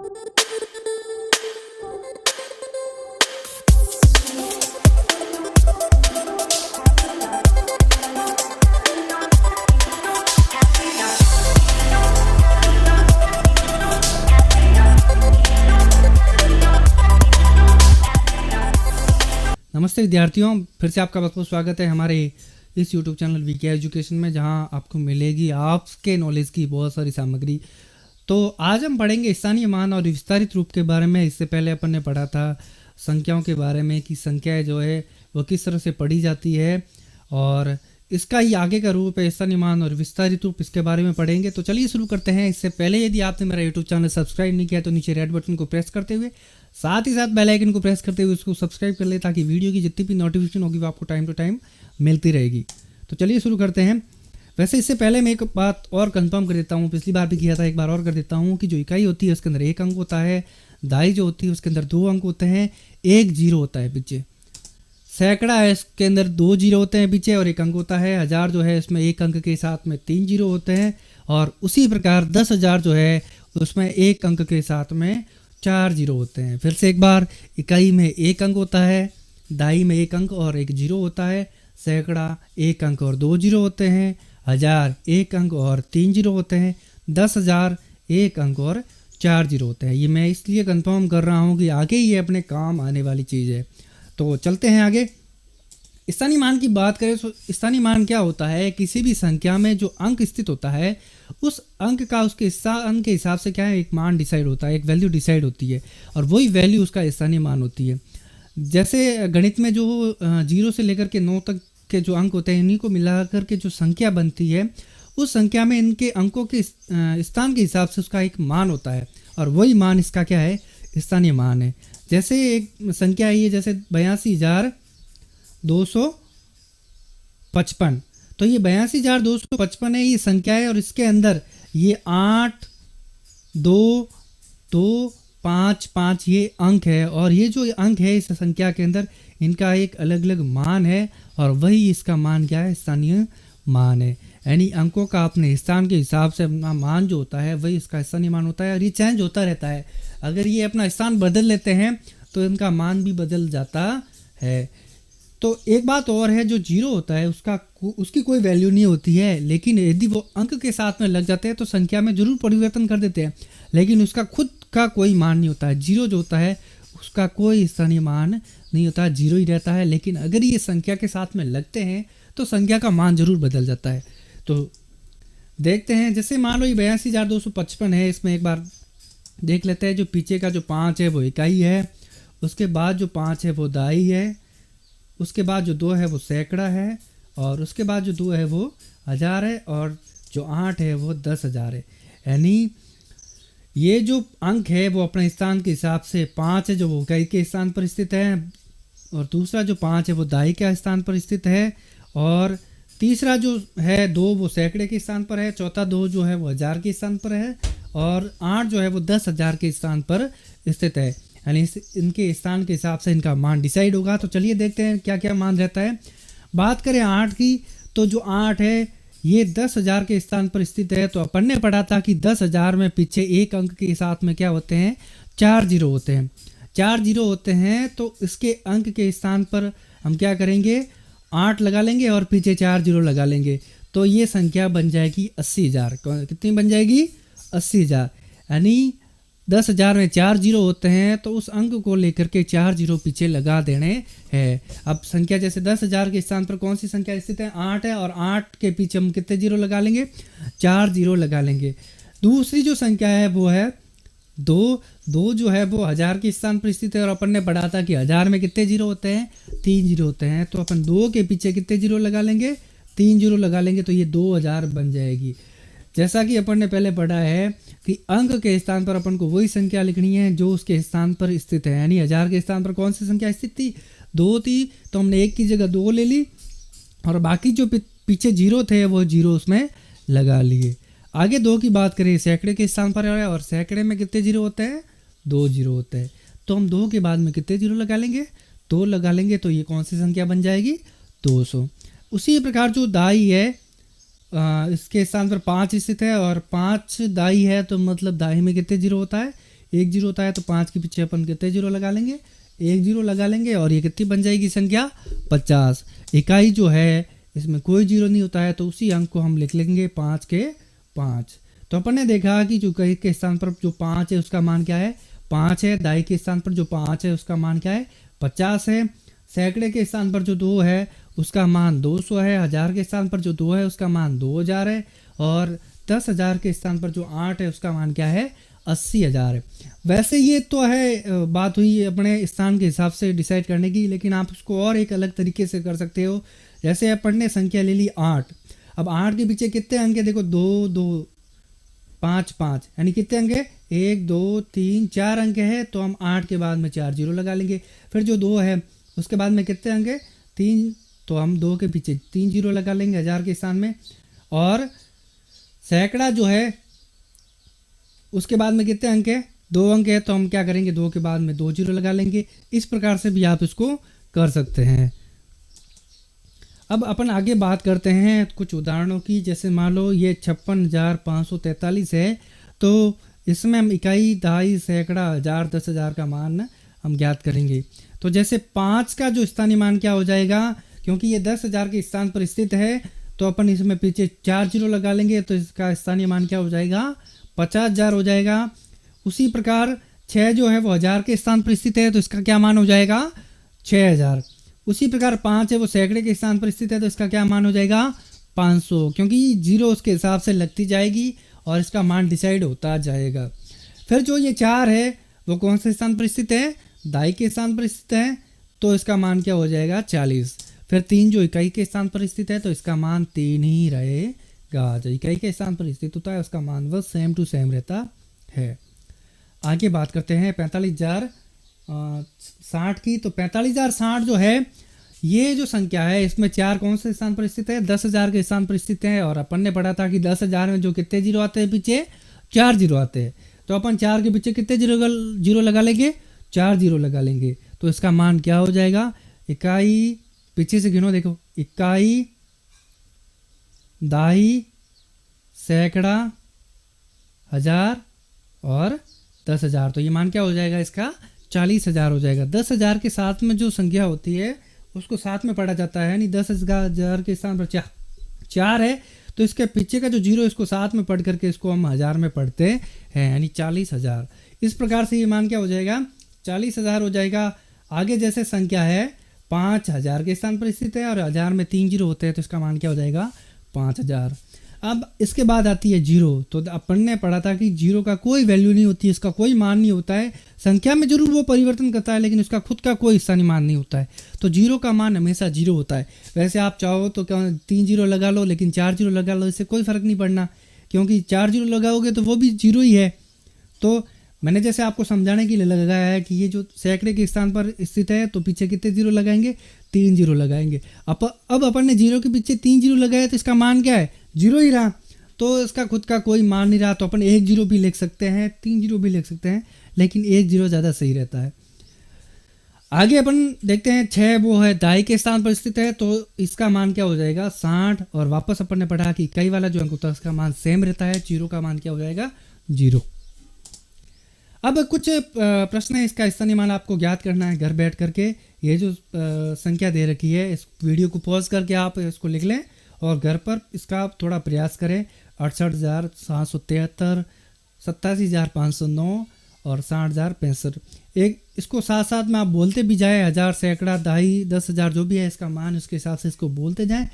नमस्ते विद्यार्थियों, फिर से आपका बहुत बहुत स्वागत है हमारे इस YouTube चैनल वीके एजुकेशन में, जहां आपको मिलेगी आपके नॉलेज की बहुत सारी सामग्री। तो आज हम पढ़ेंगे स्थानीय मान और विस्तारित रूप के बारे में। इससे पहले अपन ने पढ़ा था संख्याओं के बारे में कि संख्याएं जो है वो किस तरह से पढ़ी जाती है, और इसका ही आगे का रूप है स्थानीय मान और विस्तारित रूप, इसके बारे में पढ़ेंगे। तो चलिए शुरू करते हैं। इससे पहले यदि आपने मेरा यूट्यूब चैनल सब्सक्राइब नहीं किया तो नीचे रेड बटन को प्रेस करते हुए साथ ही साथ बेल आइकन को प्रेस करते हुए उसको सब्सक्राइब कर ले, ताकि वीडियो की जितनी भी नोटिफिकेशन होगी वो आपको टाइम टू टाइम मिलती रहेगी। तो चलिए शुरू करते हैं। वैसे इससे पहले मैं एक बात और कंफर्म कर देता हूँ, पिछली बार भी किया था, एक बार और कर देता हूँ कि जो इकाई होती है उसके अंदर 1 अंक होता है, दाई जो होती है उसके अंदर 2 अंक होते हैं, 1 जीरो होता है पीछे। सैकड़ा है इसके अंदर 2 जीरो होते हैं पीछे और 1 अंक होता है। 1000 जो है इसमें 1 अंक के साथ में 3 जीरो होते हैं, और उसी प्रकार 10,000 जो है उसमें 1 अंक के साथ में 4 जीरो होते हैं। फिर से एक बार, इकाई में 1 अंक होता है, दाई में 1 अंक और 1 जीरो होता है, सैकड़ा 1 अंक और 2 जीरो होते हैं, 1000 1 अंक और 3 जीरो होते हैं, 10,000 1 अंक और 4 जीरो होते हैं। ये मैं इसलिए कंफर्म कर रहा हूँ कि आगे ये अपने काम आने वाली चीज़ है। तो चलते हैं आगे। स्थानीय मान की बात करें तो स्थानीय मान क्या होता है? किसी भी संख्या में जो अंक स्थित होता है उस अंक का उसके अंक के हिसाब से क्या है, एक मान डिसाइड होता है, एक वैल्यू डिसाइड होती है, और वही वैल्यू उसका स्थानीय मान होती है। जैसे गणित में जो 0 से लेकर के 9 तक के जो अंक होते हैं, इन्हीं को मिलाकर के जो संख्या बनती है, उस संख्या में इनके अंकों के स्थान के हिसाब से उसका एक मान होता है, और वही मान इसका क्या है, स्थानीय मान है। जैसे एक संख्या है ये, जैसे 82,255, तो ये 82,255 है, ये संख्या है, और इसके अंदर ये 8, 2, 2, 5, 5 ये अंक है, और ये जो अंक है इस संख्या के अंदर इनका एक अलग अलग मान है, और वही इसका मान क्या है, स्थानीय मान है। यानी अंकों का अपने स्थान के हिसाब से अपना मान जो होता है वही इसका स्थानीय मान होता है, और ये चेंज होता रहता है। अगर ये अपना स्थान बदल लेते हैं तो इनका मान भी बदल जाता है। तो एक बात और है, जो 0 होता है उसकी कोई वैल्यू नहीं होती है, लेकिन यदि वो अंक के साथ में लग जाते हैं तो संख्या में जरूर परिवर्तन कर देते हैं, लेकिन उसका खुद का कोई मान नहीं होता है। 0 जो होता है उसका कोई स्थानीय मान नहीं होता है, 0 ही रहता है। लेकिन अगर ये संख्या के साथ में लगते हैं तो संख्या का मान जरूर बदल जाता है। तो देखते हैं, जैसे मान लो ये 82,255 है, इसमें एक बार देख लेते हैं। जो पीछे का जो 5 है वो इकाई है, उसके बाद जो 5 है वो दाई है, उसके बाद जो 2 है वो सैकड़ा है, और उसके बाद जो 2 है वो 1000 है, और जो 8 है वो 10,000 है। यानी ये जो अंक है वो अपने स्थान के हिसाब से 5 है जो वो इकाई के स्थान पर स्थित है, और दूसरा जो 5 है वो दाई के स्थान पर स्थित है, और तीसरा जो है 2 वो सैकड़े के स्थान पर है, चौथा 2 जो है वो 1000 के स्थान पर है, और 8 जो है वो 10,000 के स्थान पर स्थित है। यानी इनके स्थान के हिसाब से इनका मान डिसाइड होगा। तो चलिए देखते हैं क्या क्या मान रहता है। बात करें 8 की, तो जो 8 है ये 10,000 के स्थान पर स्थित है। तो अपन ने पढ़ा था कि 10,000 में पीछे 1 अंक के साथ में क्या होते हैं, 4 जीरो होते हैं। 4 जीरो होते हैं, तो इसके अंक के स्थान पर हम क्या करेंगे, 8 लगा लेंगे और पीछे 4 जीरो लगा लेंगे, तो ये संख्या बन जाएगी 80,000। कितनी बन जाएगी, 80,000। यानी 10,000 में 4 जीरो होते हैं, तो उस अंक को लेकर के 4 जीरो पीछे लगा देने हैं। अब संख्या जैसे 10,000 के स्थान पर कौन सी संख्या स्थित है, 8 है, और 8 के पीछे हम कितने जीरो लगा लेंगे, 4 जीरो लगा लेंगे। दूसरी जो संख्या है वो है 2 जो है वो 1000 के स्थान पर स्थित है, और अपन ने पढ़ा था कि 1000 में कितने जीरो होते हैं, 3 जीरो होते हैं। तो अपन 2 के पीछे कितने जीरो लगा लेंगे, 3 जीरो लगा लेंगे, तो ये 2000 बन जाएगी। जैसा कि अपन ने पहले पढ़ा है कि अंक के स्थान पर अपन को वही संख्या लिखनी है जो उसके स्थान पर स्थित है। यानी 1000 के स्थान पर कौन सी संख्या स्थित थी, 2 थी, तो हमने 1 की जगह 2 ले ली, और बाकी जो पीछे जीरो थे वो जीरो उसमें लगा लिए। आगे 2 की बात करें, सैकड़े के स्थान पर है, और सैकड़े में कितने जीरो होते हैं, 2 जीरो होते हैं। तो हम 2 के बाद में कितने जीरो लगा लेंगे, 2 लगा लेंगे, तो ये कौन सी संख्या बन जाएगी, 200। उसी प्रकार जो दाई है इसके स्थान पर 5 स्थित है, और 5 दाई है, तो मतलब दाई में कितने जीरो होता है, एक जीरो होता है तो 5 के पीछे अपन कितने जीरो लगा लेंगे, एक जीरो लगा लेंगे और ये कितनी बन जाएगी संख्या 50। इकाई जो है इसमें कोई जीरो नहीं होता है तो उसी अंक को हम लिख लेंगे 5 के 5। तो अपन ने देखा कि जो इकाई के स्थान पर जो 5 है उसका मान क्या है 5 है, दाई के स्थान पर जो 5 है उसका मान क्या है 50 है, सैकड़े के स्थान पर जो 2 है उसका मान 200 है, हजार के स्थान पर जो 2 है उसका मान 2000 है और 10,000 के स्थान पर जो 8 है उसका मान क्या है 80,000 है। वैसे ये तो है बात हुई अपने स्थान के हिसाब से डिसाइड करने की, लेकिन आप उसको और एक अलग तरीके से कर सकते हो। जैसे अपन ने संख्या ले ली 8, अब 8 के पीछे कितने अंक है देखो 2 2 5 5 यानी कितने अंक है 1 2 3 4 अंक है, तो हम 8 के बाद में 4 जीरो लगा लेंगे। फिर जो 2 है उसके बाद में कितने अंक है 3, तो हम 2 के पीछे 3 जीरो लगा लेंगे हजार के स्थान में। और सैकड़ा जो है उसके बाद में कितने अंक है 2 अंक है, तो हम क्या करेंगे 2 के बाद में 2 जीरो लगा लेंगे। इस प्रकार से भी आप इसको कर सकते हैं। अब अपन आगे बात करते हैं कुछ उदाहरणों की। जैसे मान लो ये 56,543 है, तो इसमें हम इकाई, दहाई, सैकड़ा, हजार, 10,000 का मान हम ज्ञात करेंगे। तो जैसे 5 का जो स्थानीय मान क्या हो जाएगा, क्योंकि ये 10,000 के स्थान पर स्थित है तो अपन इसमें पीछे 4 जीरो लगा लेंगे, तो इसका स्थानीय मान क्या हो जाएगा 50,000 हो जाएगा। उसी प्रकार 6 जो है वो हजार के स्थान पर स्थित है, तो इसका क्या मान हो जाएगा 6,000। उसी प्रकार 5 है वो सैकड़े के स्थान पर स्थित है, तो इसका क्या मान हो जाएगा 500, क्योंकि जीरो उसके हिसाब से लगती जाएगी और इसका मान डिसाइड होता जाएगा। फिर जो ये 4 है वो कौन से स्थान पर स्थित है, दाई के स्थान पर स्थित है, तो इसका मान क्या हो जाएगा 40। फिर 3 जो इकाई के स्थान पर स्थित है, तो इसका मान 3 ही रहेगा। जो इकाई के स्थान पर स्थित होता है उसका मान वह सेम टू सेम रहता है। आगे बात करते हैं 45,060 की। तो 45,060 जो है ये जो संख्या है इसमें 4 कौन से स्थान पर स्थित है 10,000 के स्थान पर स्थित है। और अपन ने पढ़ा था कि 10,000 में जो कितने जीरो आते हैं पीछे 4 जीरो आते हैं, तो अपन 4 के पीछे कितने जीरो लगा लेंगे 4 जीरो लगा लेंगे। तो इसका मान क्या हो जाएगा, इकाई, पीछे से गिनो देखो, इकाई, दाई, सैकड़ा, हजार और 10,000। तो ये मान क्या हो जाएगा इसका 40,000 हो जाएगा। 10,000 के साथ में जो संख्या होती है उसको साथ में पढ़ा जाता है, यानी 10,000 के स्थान पर 4 है तो इसके पीछे का जो जीरो इसको साथ में पढ़ करके इसको हम हजार में पढ़ते हैं, यानी 40,000। इस प्रकार से ये मान क्या हो जाएगा 40,000 हो जाएगा। आगे जैसे संख्या है 5,000 के स्थान पर स्थित है और हजार में 3 जीरो होते हैं, तो इसका मान क्या हो जाएगा 5,000। अब इसके बाद आती है जीरो। तो अपन ने पढ़ा था कि जीरो का कोई वैल्यू नहीं होती है, इसका कोई मान नहीं होता है। संख्या में जरूर वो परिवर्तन करता है लेकिन उसका खुद का कोई स्थानीय मान नहीं होता है, तो जीरो का मान हमेशा जीरो होता है। वैसे आप चाहो तो क्या 3 जीरो लगा लो, लेकिन 4 जीरो लगा लो, इससे कोई फर्क नहीं पड़ना, क्योंकि 4 जीरो लगाओगे तो वो भी जीरो ही है। तो मैंने जैसे आपको समझाने के लिए लगाया है कि ये जो सैकड़े के स्थान पर स्थित है तो पीछे कितने जीरो लगाएंगे 3 जीरो लगाएंगे। अब अपन ने जीरो के पीछे 3 जीरो लगाया तो इसका मान क्या है जीरो ही रहा, तो इसका खुद का कोई मान नहीं रहा, तो अपन 1 जीरो भी लिख सकते हैं, 3 जीरो भी लिख सकते हैं, लेकिन 1 जीरो ज़्यादा सही रहता है। आगे अपन देखते हैं 6 वो है दाई के स्थान पर स्थित है, तो इसका मान क्या हो जाएगा 60। और वापस अपन ने पढ़ा कि इकाई वाला जो अंक होता है उसका मान सेम रहता है, जीरो का मान क्या हो जाएगा 0। अब कुछ प्रश्न है, इसका स्थानीय मान आपको ज्ञात करना है घर बैठ करके। ये जो संख्या दे रखी है इस वीडियो को पॉज करके आप इसको लिख लें और घर पर इसका आप थोड़ा प्रयास करें। 68,773, 87,509 और 60,065। एक इसको साथ साथ में आप बोलते भी जाए, हजार, सैकड़ा, दहाई, 10,000 जो भी है इसका मान उसके हिसाब से इसको बोलते जाएं।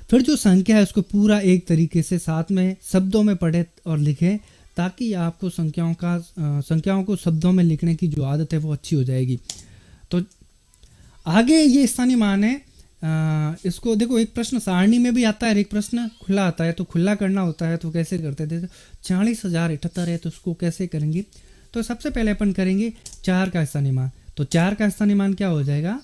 फिर जो संख्या है उसको पूरा एक तरीके से साथ में शब्दों में पढ़े और लिखें, ताकि आपको संख्याओं को शब्दों में लिखने की जो आदत है वो अच्छी हो जाएगी। तो आगे ये स्थानीय मान है, इसको देखो, एक प्रश्न सारणी में भी आता है और एक प्रश्न खुला आता है। तो खुला करना होता है तो कैसे करते थे, 40,078 है तो उसको कैसे करेंगे। तो सबसे पहले अपन करेंगे 4 का स्थानीय मान। तो 4 का स्थानीय मान क्या हो जाएगा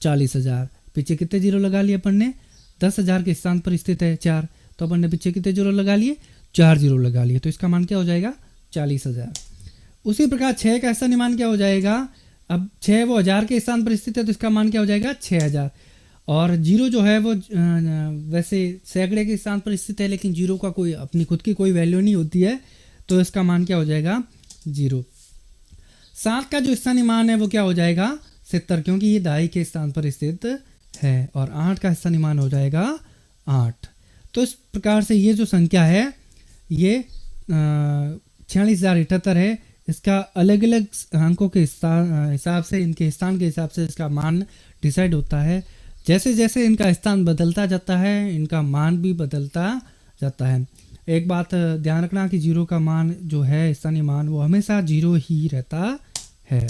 40,000। पीछे कितने जीरो लगा लिए अपन ने, 10,000 के स्थान पर स्थित है 4, तो अपन ने पीछे कितने जीरो लगा लिए 4 जीरो लगा लिए, तो इसका मान क्या हो जाएगा 40,000। उसी प्रकार 6 का स्थानीय मान क्या हो जाएगा, अब 6 वो हजार के स्थान पर स्थित है तो इसका मान क्या हो जाएगा 6,000। और जीरो जो है वो वैसे सैकड़े के स्थान पर स्थित है लेकिन जीरो का कोई अपनी खुद की कोई वैल्यू नहीं होती है, तो इसका मान क्या हो जाएगा 0। 7 का जो स्थानीय मान है वो क्या हो जाएगा 70, क्योंकि ये दहाई के स्थान पर स्थित है। और 8 का स्थानीय मान हो जाएगा 8। तो इस प्रकार से ये जो संख्या है ये 46,078 है। इसका अलग अलग अंकों के हिसाब से, इनके स्थान के हिसाब से इसका मान डिसाइड होता है। जैसे जैसे इनका स्थान बदलता जाता है इनका मान भी बदलता जाता है। एक बात ध्यान रखना कि 0 का मान जो है स्थानीय मान वो हमेशा 0 ही रहता है।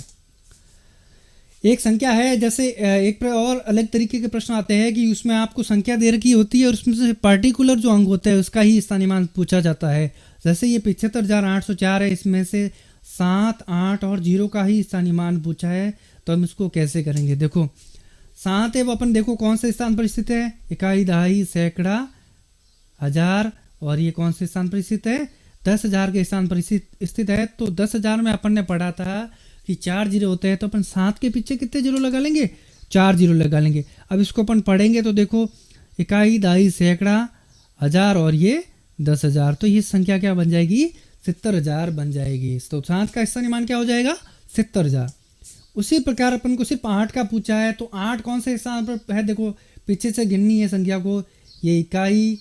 एक संख्या है, जैसे एक और अलग तरीके के प्रश्न आते हैं कि उसमें आपको संख्या दे रखी होती है और उसमें से पर्टिकुलर जो अंक होता है उसका ही स्थानीय मान पूछा जाता है। जैसे ये 75,804 है, इसमें से 7, 8 और 0 का ही स्थानीय मान पूछा है। तो हम इसको कैसे करेंगे, देखो 7 है वो अपन देखो कौन से स्थान पर स्थित है, इकाई, दहाई, सैकड़ा, हजार, और ये कौन से स्थान पर स्थित है 10,000 के स्थान पर स्थित है। तो 10,000 में अपन ने पढ़ा था कि 4 जीरो होते हैं, तो अपन 7 के पीछे कितने जीरो लगा लेंगे 4 जीरो लगा लेंगे। अब इसको अपन पढ़ेंगे तो देखो इकाई, दहाई, सैकड़ा, हजार और ये 10,000, तो ये संख्या क्या बन जाएगी 70,000 बन जाएगी। तो 7 का स्थानीय मान क्या हो जाएगा 70,000। उसी प्रकार अपन को सिर्फ 8 का पूछा है, तो 8 कौन से स्थान पर है, देखो पीछे से गिननी है संख्या को, ये इकाई,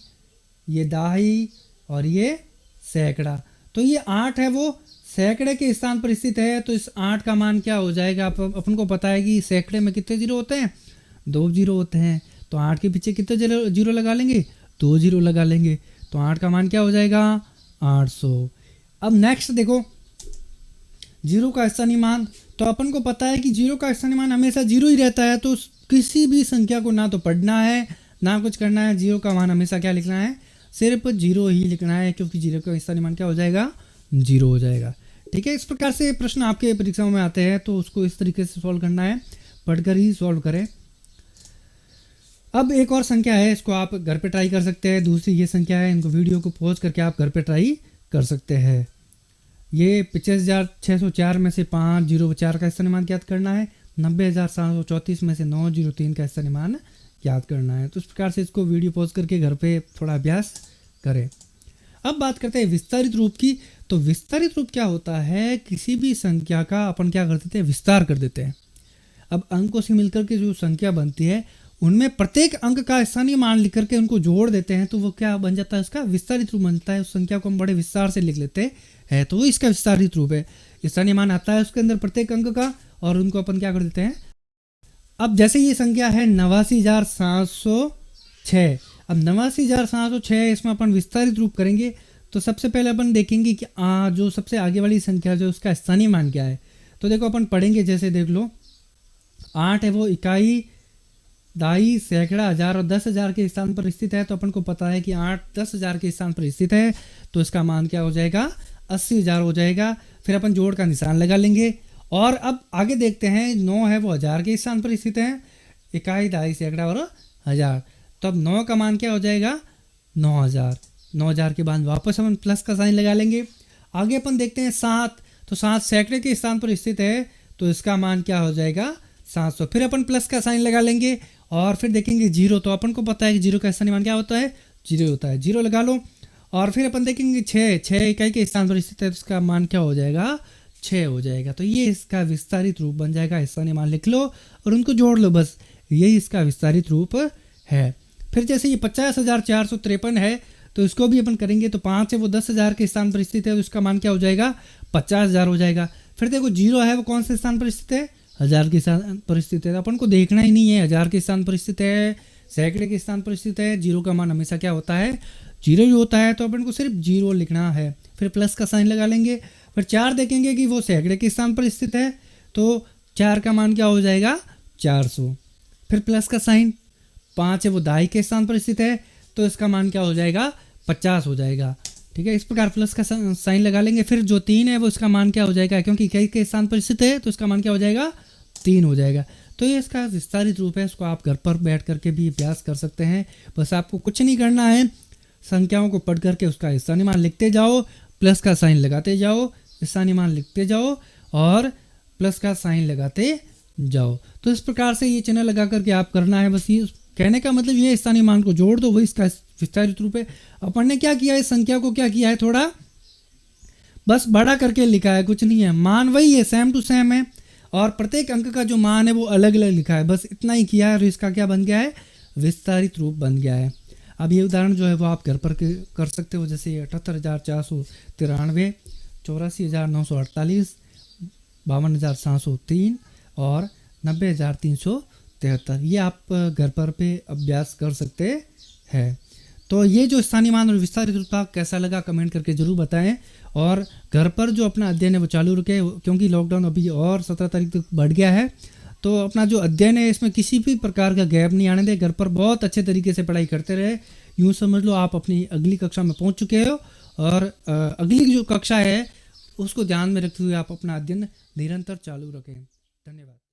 ये दहाई और ये सैकड़ा। तो ये 8 है वो सैकड़े के स्थान पर स्थित है। तो इस 8 का मान क्या हो जाएगा, अपन को पता है कि सैकड़े में कितने जीरो होते हैं 2 जीरो होते हैं। तो 8 के पीछे कितने जीरो लगा लेंगे 2 जीरो लगा लेंगे। तो 8 का मान क्या हो जाएगा 800। अब नेक्स्ट देखो 0 का स्थानीय मान, तो अपन को पता है कि 0 का स्थानीय मान हमेशा 0 ही रहता है। तो किसी भी संख्या को ना तो पढ़ना है ना कुछ करना है, 0 का मान हमेशा क्या लिखना है सिर्फ 0 ही लिखना है, क्योंकि 0 का स्थानीय मान क्या हो जाएगा 0 हो जाएगा। ठीक है, इस प्रकार से प्रश्न आपके परीक्षाओं में आते हैं, तो उसको इस तरीके से सॉल्व करना है, पढ़कर ही सॉल्व करें। अब एक और संख्या है, इसको आप घर पे ट्राई कर सकते हैं। दूसरी ये संख्या है, इनको वीडियो को पॉज करके आप घर पे ट्राई कर सकते हैं। ये 85,604 में से 504 का स्थानीय मान याद करना है, 90,734 में से 903 का स्थानीय मान याद करना है। तो इस प्रकार से इसको वीडियो पॉज करके घर पे थोड़ा अभ्यास करें। अब बात करते हैं विस्तारित रूप की। तो विस्तारित रूप क्या होता है, किसी भी संख्या का अपन क्या कर देते हैं विस्तार कर देते हैं। अब अंकों से मिलकर के जो संख्या बनती है उनमें प्रत्येक अंक का स्थानीय मान लिख करके उनको जोड़ देते हैं, तो वो क्या बन जाता है उसका विस्तारित रूप बनता है। उस संख्या को हम बड़े विस्तार से लिख लेते हैं, तो वो इसका विस्तारित रूप है। स्थानीय मान आता है उसके अंदर प्रत्येक अंक का, और उनको अपन क्या कर देते हैं। अब जैसे ये संख्या है 89,706। अब 89,706 इसमें अपन विस्तारित रूप करेंगे। तो सबसे पहले अपन देखेंगे कि जो सबसे आगे वाली संख्या जो उसका स्थानीय मान क्या है। तो देखो अपन पढ़ेंगे, जैसे देख लो 8 है वो इकाई, दहाई, सैकड़ा, हजार और 10,000 के स्थान पर स्थित है। तो अपन को पता है कि 8 10,000 के स्थान पर स्थित है, तो इसका मान क्या हो जाएगा 80,000 हो जाएगा। फिर अपन जोड़ का निशान लगा लेंगे। और अब आगे देखते हैं 9 है वो हजार के स्थान पर स्थित है, इकाई, दहाई, सैकड़ा और हजार। तो अब 9 का मान क्या हो जाएगा 9,000। 9,000 के बाद वापस अपन प्लस का साइन लगा लेंगे। आगे अपन देखते हैं 7, तो 7 सैकड़े के स्थान पर स्थित है, तो इसका मान क्या हो जाएगा 700। फिर अपन प्लस का साइन लगा लेंगे और फिर देखेंगे 0, तो अपन को पता है कि 0 का स्थानीय मान क्या होता है 0 होता है, 0 लगा लो। और फिर अपन देखेंगे 6 इकाई के स्थान पर स्थित है, तो इसका मान क्या हो जाएगा 6 हो जाएगा। तो ये इसका विस्तारित रूप बन जाएगा। स्थानीय मान लिख लो और उनको जोड़ लो, बस यही इसका विस्तारित रूप है। फिर जैसे ये 50,453 है, तो इसको भी अपन करेंगे। तो 5 है वो 10,000 के स्थान पर स्थित है, तो इसका मान क्या हो जाएगा 50,000 हो जाएगा। फिर देखो 0 है वो कौन से स्थान पर स्थित है 1000 के स्थान पर स्थित है। तो अपन को देखना ही नहीं है 1000 के स्थान पर स्थित है, सैकड़े के स्थान पर स्थित है। 0 का मान हमेशा क्या होता है 0 ही होता है, तो अपन को सिर्फ 0 लिखना है। फिर प्लस का साइन लगा लेंगे। फिर 4 देखेंगे कि वो सैकड़े के स्थान पर स्थित है, तो 4 का मान क्या हो जाएगा 400। फिर प्लस का साइन। 5 है वो दहाई के स्थान पर स्थित है, तो इसका मान क्या हो जाएगा 50 हो जाएगा। ठीक है, इस प्रकार प्लस का साइन लगा लेंगे। फिर जो 3 है वो इसका मान क्या हो जाएगा, क्योंकि इकाई के स्थान पर स्थित है, तो इसका मान क्या हो जाएगा 3 हो जाएगा। तो ये इसका विस्तारित रूप है। इसको आप घर पर बैठ करके भी अभ्यास कर सकते हैं। बस आपको कुछ नहीं करना है, संख्याओं को पढ़ करके उसका स्थानीय मान लिखते जाओ, प्लस का साइन लगाते जाओ, स्थानीय मान लिखते जाओ और प्लस का साइन लगाते जाओ। तो इस प्रकार से ये चिन्ह लगा करके आप करना है। बस ये कहने का मतलब ये स्थानीय मान को जोड़ दो, वही इसका विस्तारित रूप है। अपन ने क्या किया है, संख्या को क्या किया है थोड़ा बस बड़ा करके लिखा है, कुछ नहीं है। मान वही है, सेम टू सेम है, और प्रत्येक अंक का जो मान है वो अलग अलग लिखा है, बस इतना ही किया है। और इसका क्या बन गया है, विस्तारित रूप बन गया है। अब ये उदाहरण जो है वो आप घर पर कर सकते हो, जैसे 78,493, 84,948, 52,703 और 90,373, ये आप घर पर पे अभ्यास कर सकते हैं। तो ये जो स्थानीय मान और विस्तारित रूप था कैसा लगा कमेंट करके जरूर बताएं, और घर पर जो अपना अध्ययन है वो चालू रखें, क्योंकि लॉकडाउन अभी और 17 तारीख तक बढ़ गया है। तो अपना जो अध्ययन है इसमें किसी भी प्रकार का गैप नहीं आने दें, घर पर बहुत अच्छे तरीके से पढ़ाई करते रहे। यूँ समझ लो आप अपनी अगली कक्षा में पहुंच चुके हो, और अगली जो कक्षा है उसको ध्यान में रखते हुए आप अपना अध्ययन निरंतर चालू रखें। धन्यवाद।